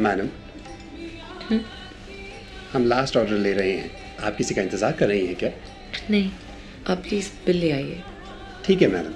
Madam, हम last order ले रहे हैं, आप किसी का इंतज़ार कर रही हैं क्या? नहीं, आप प्लीज़ बिल ले आइए। ठीक है मैडम।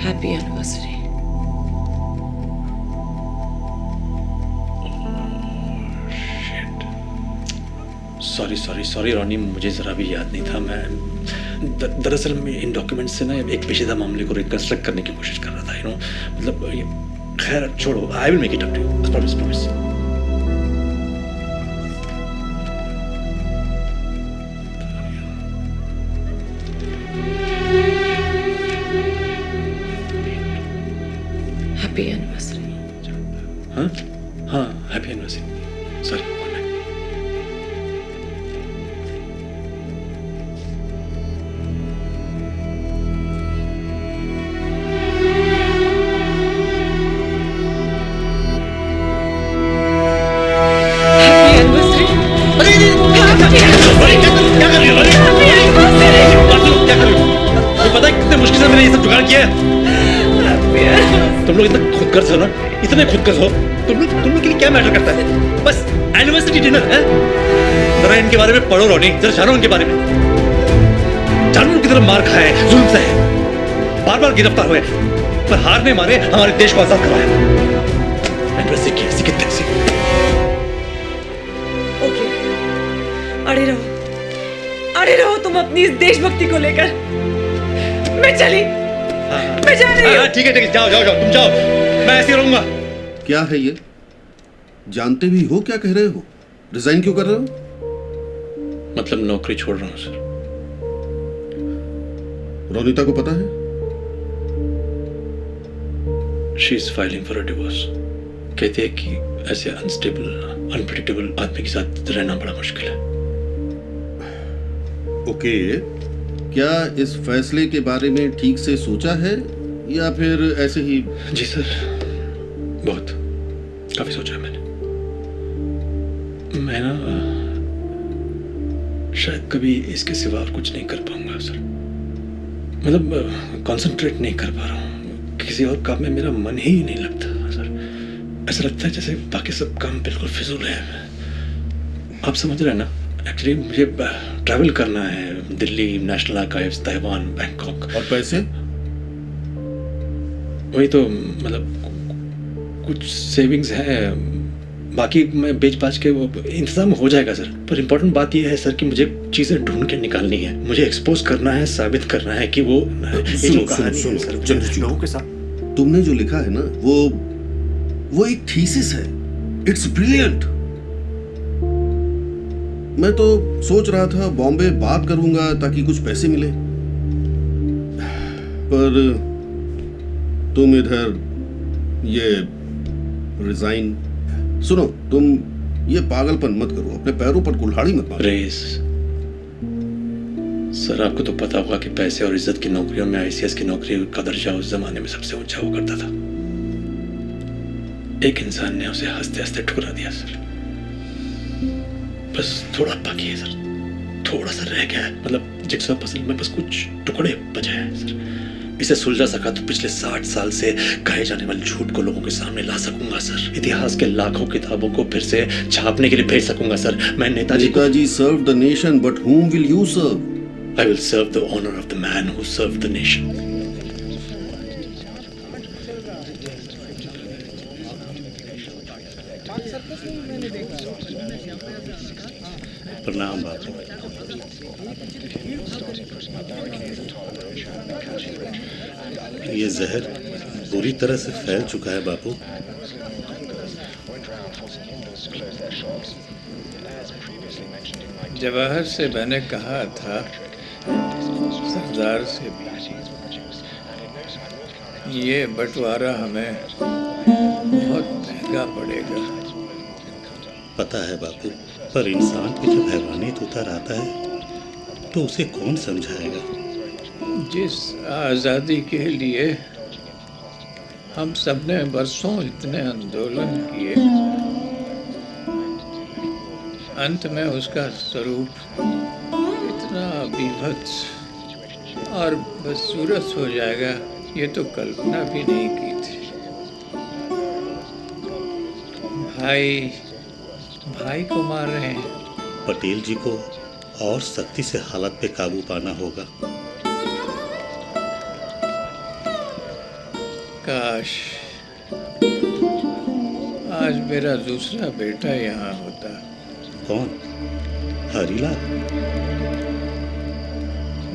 Happy anniversary. सॉरी रोनी, मुझे ज़रा भी याद नहीं था। मैं दरअसल मैं इन डॉक्यूमेंट्स से ना एक पेचीदा मामले को रिकंस्ट्रक्ट करने की कोशिश कर रहा था, मतलब खैर छोड़ो, I will make it up to you, promise. Happy anniversary. हाँ, happy anniversary. Sorry, good night. पता है कितने मुश्किल से मैंने ये सब जुगाड़ किया है। तुम लोग इतना खुदगर्ज हो ना, इतने खुदगर्ज हो। तुम लोग के लिए क्या मैटर करता है? बस एनिवर्सरी डिनर है। जरा इनके बारे में पढ़ो रोनी, जरा जानो उनके बारे में। जानवरों की तरफ मार खाए, जुल्म सहे, बार गिरफ्तार हुए, पर हारने मारे हमारे देश को आजाद करवाया। एनिवर्सरी की ऐसी कितनी सी। ओके, अड़े रहो तुम अपनी इस देशभक्ति को लेकर। मैं चली। मैं जा रही हूँ। ठीक है, जाओ, तुम जाओ, मैं ऐसे रहूंगा। क्या है ये? जानते भी हो क्या कह रहे हो? रिजाइन क्यों कर रहे हो? मतलब नौकरी छोड़ रहा हूँ सर। रोनिता को पता है? She is filing for a divorce. कहते हैं कि ऐसे अनस्टेबल, अनप्रेडिक्टेबल आदमी के साथ रहना बड़ा मुश्किल है। ओके, क्या इस फैसले के बारे में ठीक से सोचा है या फिर ऐसे ही? जी सर, बहुत काफी सोचा है मैंने। मैं ना शायद कभी इसके सिवा और कुछ नहीं कर पाऊंगा सर। मतलब कंसंट्रेट नहीं कर पा रहा हूँ, किसी और काम में मेरा मन ही नहीं लगता सर। ऐसा लगता है जैसे बाकी सब काम बिल्कुल फिजूल है। आप समझ रहे हैं ना? एक्चुअली मुझे ट्रैवल करना है, Delhi, national archives, Taiwan, Bangkok. और पैसे? वही तो, मतलब कुछ सेविंग्स है, बाकी मैं बेच बाच के वो इंतजाम हो जाएगा सर। पर इम्पोर्टेंट बात यह है सर कि मुझे चीज़ें ढूंढ के निकालनी है, मुझे एक्सपोज करना है, साबित करना है कि वो लोगों के साथ तुमने जो लिखा है ना, वो एक थीसिस है। It's brilliant. मैं तो सोच रहा था बॉम्बे बात करूंगा ताकि कुछ पैसे मिले, पर तुम इधर ये रिजाइन। सुनो, तुम ये पागलपन मत करो, अपने पैरों पर कुल्हाड़ी मत मारो। रेस सर, आपको तो पता होगा कि पैसे और इज्जत की नौकरियों में आईसीएस की नौकरी का दर्जा उस जमाने में सबसे ऊंचा हुआ करता था। एक इंसान ने उसे हंसते हंसते ठुकरा दिया सर। बस थोड़ा बाकी है सर, थोड़ा सा रह गया है। मतलब जिक्सा पजल में बस कुछ टुकड़े बचे हैं सर। इसे सुलझा सका तो पिछले 60 साल से कहे जाने वाले झूठ को लोगों के सामने ला सकूंगा सर। इतिहास के लाखों किताबों को फिर से छापने के लिए भेज सकूंगा सर। मैं Netaji serve the nation, but whom will you serve? I will serve the honor of the man who served the nation. प्रणाम बापू। ये जहर पूरी तरह से फैल चुका है बापू। जवाहर से मैंने कहा था, सरदार से भी, ये बंटवारा हमें बहुत महंगा पड़ेगा। पता है बापू, पर इंसान पे जब हैवानियत उतर आता है तो उसे कौन समझाएगा। जिस आज़ादी के लिए हम सब ने बरसों इतने आंदोलन किए, अंत में उसका स्वरूप इतना विभत्स और बदसूरत हो जाएगा, ये तो कल्पना भी नहीं की थी। भाई को मार रहे हैं। पटेल जी को और सख्ती से हालत पे काबू पाना होगा। काश आज मेरा दूसरा बेटा यहाँ होता। कौन? हरीलाल?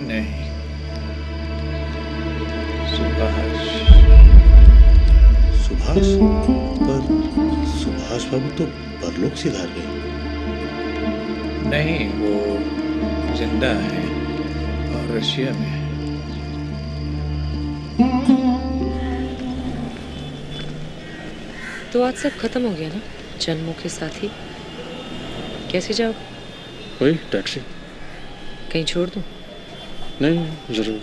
नहीं, सुभाष। सुभाष? पर सुभाष बाबू तो परलोक सिधार गए। नहीं, वो जिंदा है और रशिया में है। तो आज सब खत्म हो गया ना, जन्मों के साथ ही। कैसे जाओ? वही टैक्सी। कहीं छोड़ दूं? नहीं, जरूर।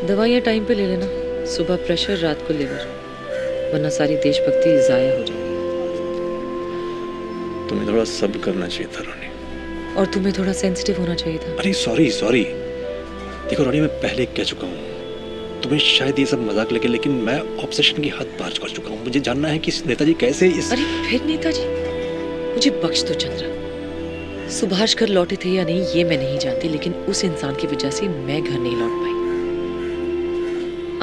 दवाइयाँ टाइम पे ले लेना, सुबह प्रेशर, रात को लिवर, वरना सारी देशभक्ति जाया हो जाएगी। तुम्हें थोड़ा सब्र करना चाहिए था रानी। और तुम्हें थोड़ा सेंसिटिव होना चाहिए था। अरे सॉरी। देखो रानी, मैं पहले कह चुका हूँ, तुम्हें शायद ये सब मजाक लगे, लेकिन मैं ऑब्सेशन की हद पार कर चुका हूँ। मुझे जानना है कि नेताजी कैसे इस... अरे फिर नेताजी, मुझे बख्श दो चंद्रा। सुभाष घर लौटे थे या नहीं ये मैं नहीं जानती, लेकिन उस इंसान की वजह से मैं घर नहीं लौट पाई।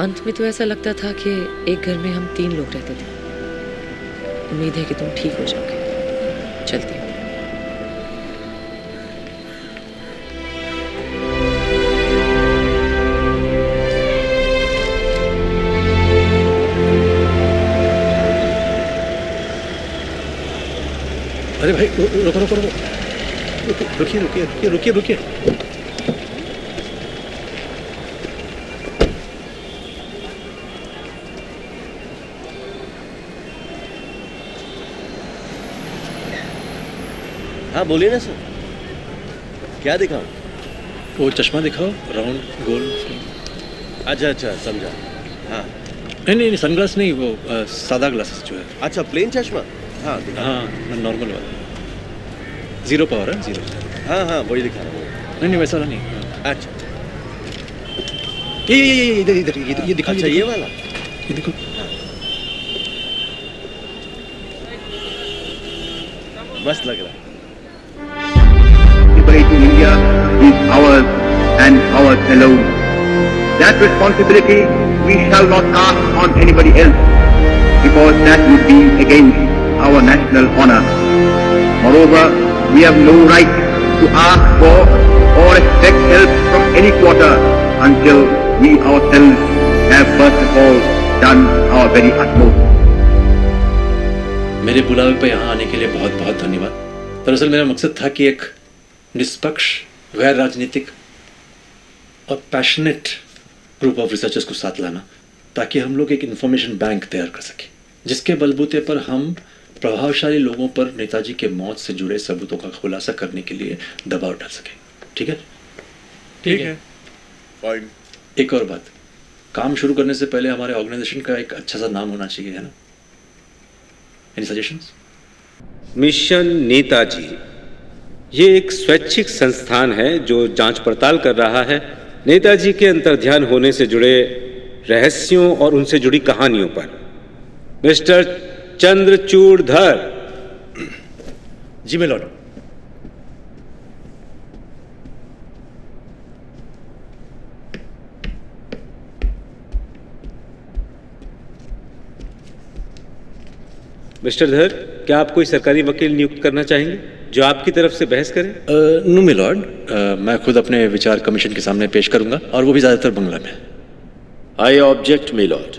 अंत में तो ऐसा लगता था कि एक घर में हम 3 लोग रहते थे। उम्मीद है कि तुम ठीक हो जाओगे। चलती हूँ। अरे भाई, रुकिए। हाँ बोलिए ना सर, क्या दिखाऊं? वो चश्मा दिखाओ, राउंड गोल। अच्छा समझा। हाँ नहीं, सनग्लास नहीं, वो सादा ग्लासेस जो है। अच्छा, प्लेन चश्मा। हाँ नॉर्मल वाला, 0 पावर है, 0। हाँ वही दिखा रहा हूँ। नहीं वैसा नहीं। अच्छा ये इधर ये दिखा। अच्छा, ये वाला, ये देखो। मस्त लग रहा है। Liberty to India is ours and ours alone. That responsibility we shall not cast on anybody else, because that would be against our national honor. Moreover, we have no right to ask for or expect help from any quarter until we ourselves have first of all done our very utmost. मेरे बुलावे पर यहाँ आने के लिए बहुत बहुत धन्यवाद। दरअसल मेरा मकसद था कि एक निष्पक्ष, गैर राजनीतिक और पैशनेट ग्रुप ऑफ रिसर्चर्स को साथ लाना, ताकि हम लोग एक इंफॉर्मेशन बैंक तैयार कर सकें, जिसके बलबूते पर हम प्रभावशाली लोगों पर नेताजी के मौत से जुड़े सबूतों का खुलासा करने के लिए दबाव डाल सकें। ठीक है? ठीक है। फाइन। एक और बात, काम शुरू करने से पहले हमारे ऑर्गेनाइजेशन का एक अच्छा सा नाम होना चाहिए, है ना? Any suggestions? मिशन नेताजी ये एक स्वैच्छिक संस्थान है जो जांच पड़ताल कर रहा है नेताजी के अंतर्ध्यान होने से जुड़े रहस्यों और उनसे जुड़ी कहानियों पर। मिस्टर चंद्रचूड़धर। जी मैं लॉर्ड। मिस्टर धर, क्या आप कोई सरकारी वकील नियुक्त करना चाहेंगे जो आपकी तरफ से बहस करे? नो माय लॉर्ड, मैं खुद अपने विचार कमीशन के सामने पेश करूंगा, और वो भी ज़्यादातर बंगला में। I object my Lord.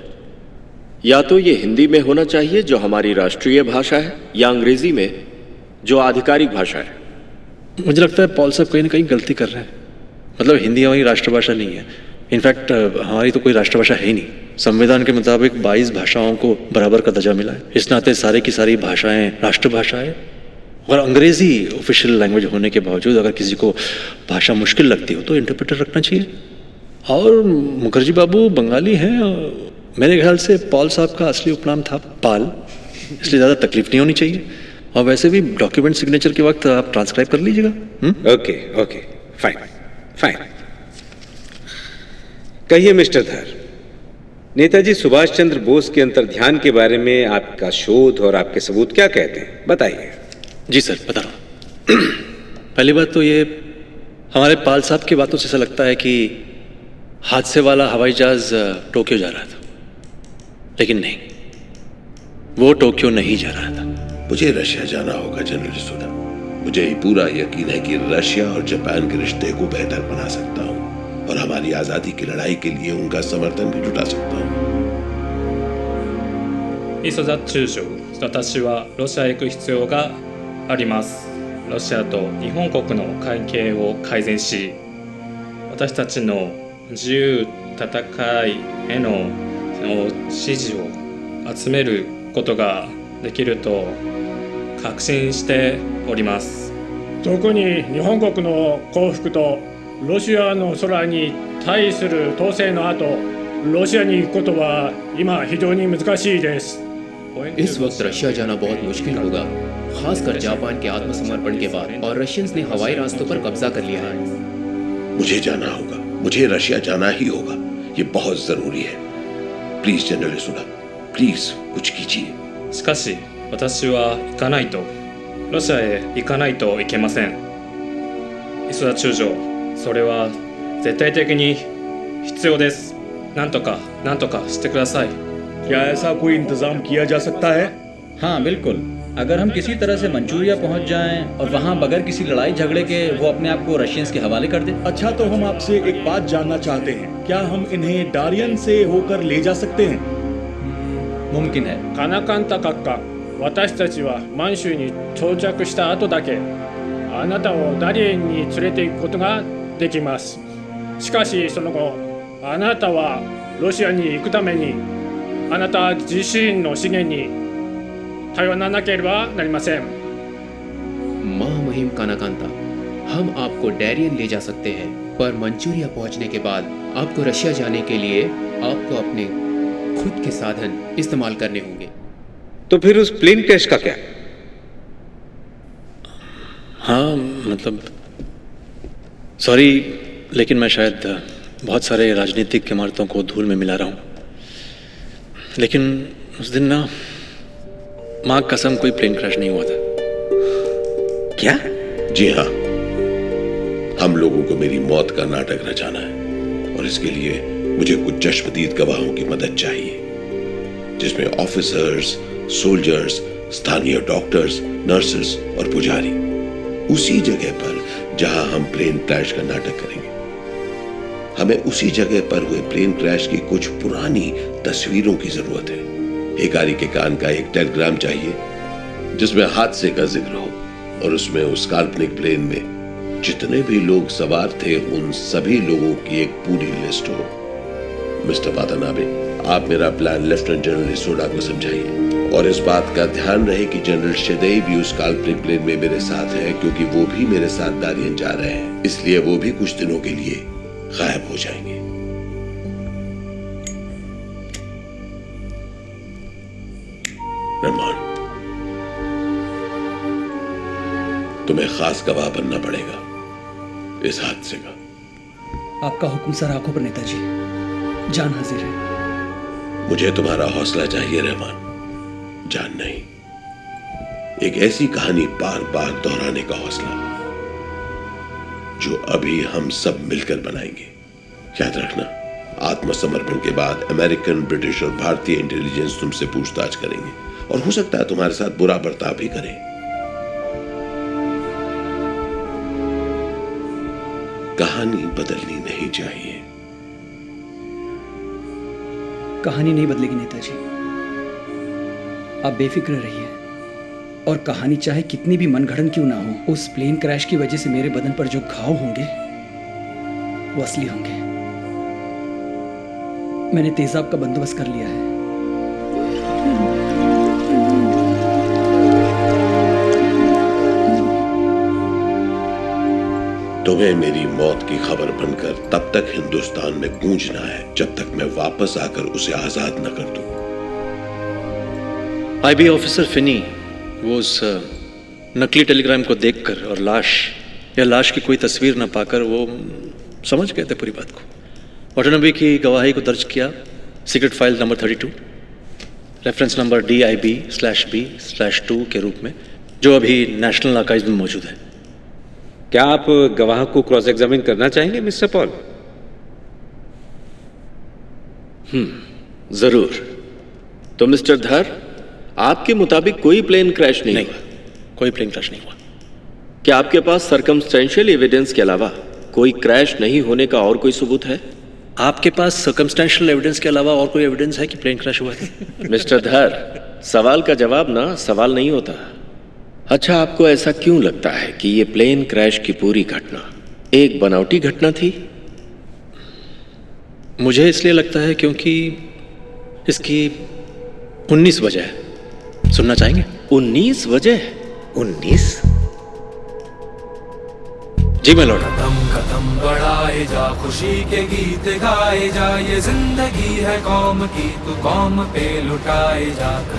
या तो ये हिंदी में होना चाहिए जो हमारी राष्ट्रीय भाषा है, या अंग्रेजी में जो आधिकारिक भाषा है। मुझे लगता है पॉल साहब कहीं ना कहीं गलती कर रहे हैं। मतलब हिंदी हमारी राष्ट्रभाषा नहीं है। इनफैक्ट हमारी तो कोई राष्ट्रभाषा है ही नहीं। संविधान के मुताबिक 22 भाषाओं को बराबर का दर्जा मिला है। इस नाते सारे की सारी भाषाएं राष्ट्रभाषाएं, और अंग्रेजी ऑफिशियल लैंग्वेज होने के बावजूद अगर किसी को भाषा मुश्किल लगती हो तो इंटरप्रेटर रखना चाहिए। और मुखर्जी बाबू बंगाली हैं, मेरे ख्याल से पॉल साहब का असली उपनाम था पाल, इसलिए ज़्यादा तकलीफ नहीं होनी चाहिए। और वैसे भी डॉक्यूमेंट सिग्नेचर के वक्त आप ट्रांसक्राइब कर लीजिएगा। Okay okay, fine fine. कहिए मिस्टर धर, नेताजी सुभाष चंद्र बोस के अंतर्ध्यान के बारे में आपका शोध और आपके सबूत क्या कहते हैं, बताइए। जी सर, बता रहा हूँ। पहली बात तो ये, हमारे पाल साहब की बातों से ऐसा लगता है कि हादसे वाला हवाई जहाज टोक्यो जा रहा था, लेकिन नहीं, वो टोक्यो नहीं जा रहा था। मुझे रशिया जाना होगा जनरल सुधा। मुझे पूरा यकीन है कि रशिया और जापान के रिश्ते को बेहतर बना सकता हूँ और हमारी आजादी की लड़ाई के लिए उनका समर्थन भी जुटा सकता हूँ। 磯田中将、私はロシアへ行く必要があります。ロシアと日本国の関係を改善し、私たちの自由戦いへの支持を集めることができると確信しております。特に日本国の降伏とロシアの空に対する統制の後、ロシアに行くことは今非常に難しいです。 इस वक्त रशिया जाना बहुत मुश्किल होगा, खासकर जापान के आत्मसमर्पण के बाद, और रशियंस ने हवाई रास्तों पर कब्जा कर लिया है। मुझे जाना होगा, मुझे रशिया जाना ही होगा, ये बहुत जरूरी है। प्लीज जनरल सुधा, प्लीज कुछ कीजिए। しかし私は行かないと、ロシアへ行かないといけません。磯田中将、それは絶対的に必要です。なんとかしてください。 क्या ऐसा कोई इंतजाम किया जा सकता है? हाँ बिल्कुल, अगर हम किसी तरह से मंचूरिया पहुंच जाएं और वहां बगैर किसी लड़ाई झगड़े के वो अपने आप को रशियंस के हवाले कर दें। अच्छा, तो हम आपसे एक बात जानना चाहते हैं, क्या हम इन्हें डारियन से होकर ले जा सकते हैं? मुमकिन है। カナカンタ閣下、私たちは満州に到着した後だけあなたをダリエンに連れて行くことができます。しかしその後、あなたはロシアに行くためにあなた自身の資源に頼らなければなりません。 महामहिम कानाकांता, हम आपको डैरियन ले जा सकते हैं, पर मंचूरिया पहुंचने के बाद आपको रशिया जाने के लिए आपको अपने खुद के साधन इस्तेमाल करने होंगे। तो फिर उस प्लेन क्रैश का क्या? हाँ मतलब सॉरी, लेकिन मैं शायद बहुत सारे राजनीतिक इमारतों को धूल में मिला रहा हूँ। लेकिन उस दिन ना, माँ कसम, कोई प्लेन क्रैश नहीं हुआ था। क्या? जी हाँ, हम लोगों को मेरी मौत का नाटक रचाना है और इसके लिए मुझे कुछ चश्मदीद गवाहों की मदद चाहिए, जिसमें ऑफिसर्स, सोल्जर्स, स्थानीय डॉक्टर्स, नर्सेस और पुजारी, उसी जगह पर जहां हम प्लेन क्रैश का नाटक करेंगे। हमें उसी जगह पर हुए प्लेन क्रैश की कुछ पुरानी तस्वीरों की जरूरत है। भिखारी के कान का एक टेलीग्राम चाहिए जिसमें हादसे का जिक्र हो और उसमें उस काल्पनिक प्लेन में जितने भी लोग सवार थे उन सभी लोगों की एक पूरी लिस्ट हो। मिस्टर वातानाबे, आप मेरा प्लान लेफ्टिनेंट जनरल सोडा को समझाइए और इस बात का ध्यान रहे कि जनरल शेदई भी उस काल्पनिक प्लेन में मेरे साथ है, क्योंकि वो भी मेरे साथ दारियन जा रहे हैं, इसलिए वो भी कुछ दिनों के लिए गायब हो जाएंगे। रहमान, तुम्हें खास गवाह बनना पड़ेगा इस हादसे का। आपका हुक्म सर आंखों पर नेताजी, जान हाजिर है। मुझे तुम्हारा हौसला चाहिए रहमान, जान नहीं। एक ऐसी कहानी बार बार दोहराने का हौसला जो अभी हम सब मिलकर बनाएंगे। याद रखना, आत्मसमर्पण के बाद अमेरिकन, ब्रिटिश और भारतीय इंटेलिजेंस तुमसे पूछताछ करेंगे और हो सकता है तुम्हारे साथ बुरा बर्ताव भी करें। कहानी बदलनी नहीं चाहिए। कहानी नहीं बदलेगी नेताजी, आप बेफिक्र रहिए। और कहानी चाहे कितनी भी मनगढ़ंत क्यों ना हो, उस प्लेन क्रैश की वजह से मेरे बदन पर जो घाव होंगे वो असली होंगे। मैंने तेजाब का बंदोबस्त कर लिया है। तुम्हें मेरी मौत की खबर बनकर तब तक हिंदुस्तान में गूंजना है जब तक मैं वापस आकर उसे आजाद न कर दूं। आईबी ऑफिसर फिनी वो उस नकली टेलीग्राम को देखकर और लाश की कोई तस्वीर न पाकर वो समझ गए थे पूरी बात को। वाटनाबे की गवाही को दर्ज किया secret file number 32, reference number DIB/B/2 के रूप में, जो अभी नेशनल आर्काइव्स में मौजूद है। क्या आप गवाह को क्रॉस एग्जामिन करना चाहेंगे मिस्टर पॉल? जरूर। तो मिस्टर धर, आपके मुताबिक कोई प्लेन क्रैश नहीं हुआ? कोई प्लेन क्रैश नहीं हुआ। क्या आपके पास सर्कमस्टेंशियल एविडेंस के अलावा कोई क्रैश नहीं होने का और कोई सबूत है? आपके पास सर्कमस्टेंशियल एविडेंस के अलावा और कोई एविडेंस है कि प्लेन क्रैश हुआ है? मिस्टर धर, सवाल का जवाब ना सवाल नहीं होता। अच्छा, आपको ऐसा क्यों लगता है कि ये प्लेन क्रैश की पूरी घटना एक बनावटी घटना थी? मुझे इसलिए लगता है क्योंकि इसकी 19 वजह है। सुनना चाहेंगे? 19 वजह? 19? जी मैं लौटा। कदम कदम बढ़ाए जा, खुशी के गीत गाए जा, ये जिंदगी है कौम की, तू कौम पे लुटाए जा।